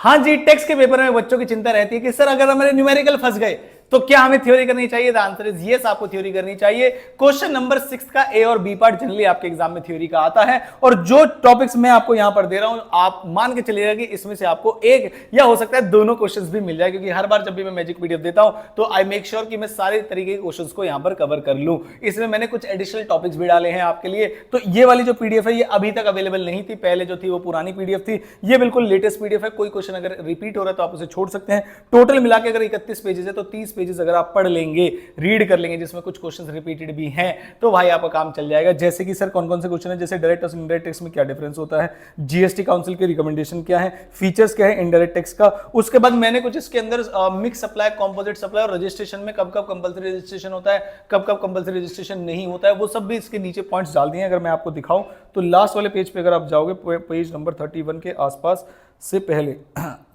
हाँ जी, टेक्स्ट के पेपर में बच्चों की चिंता रहती है कि सर अगर हमारे न्यूमेरिकल फंस गए तो क्या हमें थ्योरी करनी चाहिए? द आंसर इज यस, आपको थ्योरी करनी चाहिए। क्वेश्चन नंबर 6 का ए और बी पार्ट जनरली आपके एग्जाम में थ्योरी का आता है, और जो टॉपिक्स मैं आपको यहां पर दे रहा हूं आप मान के चलिएगा कि इसमें से आपको एक या हो सकता है दोनों क्वेश्चंस भी मिल जाए, क्योंकि हर बार जब भी मैं मैजिक पीडीएफ देता हूं तो आई मेक श्योर कि मैं सारे तरीके के क्वेश्चंस को यहां पर कवर कर लूं। इसमें मैंने कुछ एडिशनल टॉपिक्स भी डाले हैं आपके लिए। तो ये वाली जो पीडीएफ है ये अभी तक अवेलेबल नहीं थी, पहले जो थी वो पुरानी पीडीएफ थी, ये बिल्कुल लेटेस्ट पीडीएफ है। कोई क्वेश्चन अगर रिपीट हो रहा है तो आप उसे छोड़ सकते हैं। टोटल मिला के अगर 31 पेजेस है तो 30 पेजेस अगर आप पढ़ लेंगे, रीड कर लेंगे, जिसमें कुछ क्वेश्चंस रिपीटेड भी हैं, तो भाई आपका काम चल जाएगा। जैसे कि सर कौन कौन से क्वेश्चन है, जैसे डायरेक्ट और इनडायरेक्ट टैक्स में क्या डिफरेंस होता है, जीएसटी काउंसिल की रिकमेंडेशन क्या है, फीचर्स क्या है इनडायरेक्ट टैक्स का। उसके बाद मैंने कुछ इसके अंदर मिक्स सप्लाई, कंपोजिट सप्लाई और रजिस्ट्रेशन में कब कब कंपलसरी रजिस्ट्रेशन होता है, कब कब कंपलसरी रजिस्ट्रेशन नहीं होता है, वो सब भी इसके नीचे पॉइंट्स डाल दिए हैं। अगर मैं आपको दिखाऊं तो लास्ट वाले पेज पे अगर आप जाओगे, पेज नंबर 31 के आसपास से पहले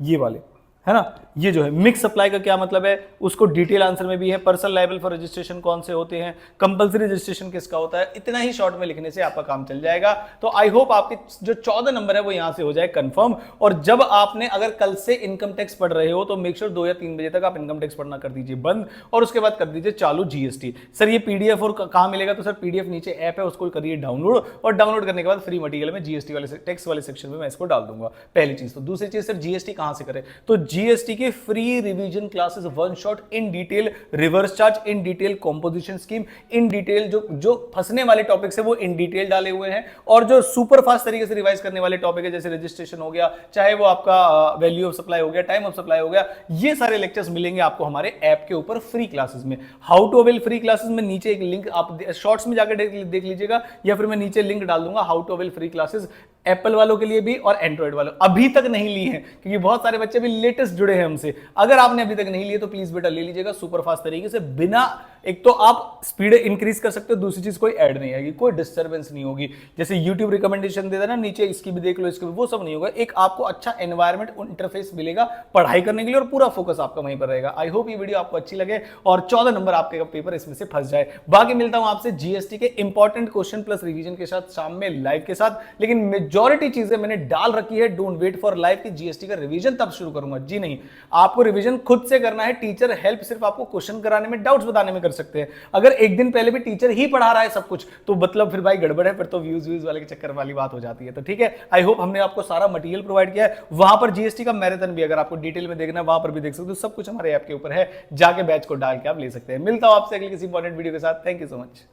ये वाले है ना, ये जो है मिक्स सप्लाई का क्या मतलब है उसको डिटेल आंसर में भी है। पर्सनल लायबल फॉर रजिस्ट्रेशन कौन से होते हैं, कंपलसरी रजिस्ट्रेशन किसका होता है, इतना ही शॉर्ट में लिखने से आपका काम चल जाएगा। तो आई होप आपके जो 14 नंबर है वो यहां से हो जाए कंफर्म। और जब आपने अगर कल से इनकम टैक्स पढ़ रहे हो तो मेक श्योर 2 या 3 बजे तक आप इनकम टैक्स पढ़ना कर दीजिए बंद, और उसके बाद कर दीजिए चालू जीएसटी। सर ये पीडीएफ और कहां मिलेगा, तो सर पीडीएफ नीचे ऐप है उसको करिए डाउनलोड, और डाउनलोड करने के बाद फ्री मटेरियल में जीएसटी वाले टैक्स वाले सेक्शन में मैं इसको डाल दूंगा, पहली चीज। तो दूसरी चीज सर जीएसटी कहां से करें, तो जीएसटी के free revision classes, one shot, in detail reverse charge, in detail composition scheme, in detail जो फंसने वाले टॉपिक्स है वो इन डिटेल डाले हुए हैं, और जो सुपर फास्ट तरीके से रिवाइज करने वाले टॉपिक है जैसे रजिस्ट्रेशन हो गया, चाहे वो आपका वैल्यू ऑफ सप्लाई हो गया, टाइम ऑफ सप्लाई हो गया, ये सारे लेक्चर्स मिलेंगे आपको हमारे ऐप के ऊपर फ्री क्लासेस में। How to avail free classes में नीचे एक लिंक आप शॉर्ट्स में जाकर देख लीजिएगा, या फिर मैं नीचे लिंक डाल दूंगा। How to avail free classes Apple वालों के लिए भी और एंड्रॉइड वालों, अभी तक नहीं ली है क्योंकि बहुत सारे बच्चे भी लेटेस्ट जुड़े हैं हमसे। अगर आपने अभी तक नहीं लिए तो प्लीज बेटा ले लीजिएगा सुपर फास्ट तरीके से, बिना, एक तो आप स्पीड इंक्रीज कर सकते हो, दूसरी चीज कोई ऐड नहीं आएगी, कोई डिस्टर्बेंस नहीं होगी। जैसे यूट्यूब रिकमेंडेशन दे देना नीचे, इसकी भी देख लो, इसकी भी, वो सब नहीं होगा। एक आपको अच्छा एनवायरमेंट इंटरफेस मिलेगा पढ़ाई करने के लिए, और पूरा फोकस आपका वहीं पर रहेगा। आई होप ये वीडियो आपको अच्छी लगे और 14 नंबर आपके पेपर इसमें से फंस जाए। बाकी मिलता हूं आपसे जीएसटी के इंपॉर्टेंट क्वेश्चन प्लस रिवीजन के साथ शाम में लाइव के साथ। लेकिन मेजॉरिटी चीजें मैंने डाल रखी है, डोंट वेट फॉर लाइव की जीएसटी का रिवीजन तब शुरू करूंगा, जी नहीं, आपको रिवीजन खुद से करना है। टीचर हेल्प सिर्फ आपको क्वेश्चन कराने में, डाउट्स बताने में कर सकते हैं। अगर एक दिन पहले भी टीचर ही पढ़ा रहा है सब कुछ तो मतलब फिर भाई गड़बड़ है, फिर तो व्यूज वाले के चक्कर वाली बात हो जाती है। तो ठीक है, आई होप हमने आपको सारा मटेरियल प्रोवाइड किया है। वहां पर जीएसटी का मैराथन भी अगर आपको डिटेल में देखना है वहां पर भी देख सकते हो, सब कुछ हमारे ऐप के ऊपर है, जाके बैच को डाल के आप ले सकते हैं। मिलता हूं आपसे अगली किसी इंपॉर्टेंट वीडियो के साथ। Thank you so much.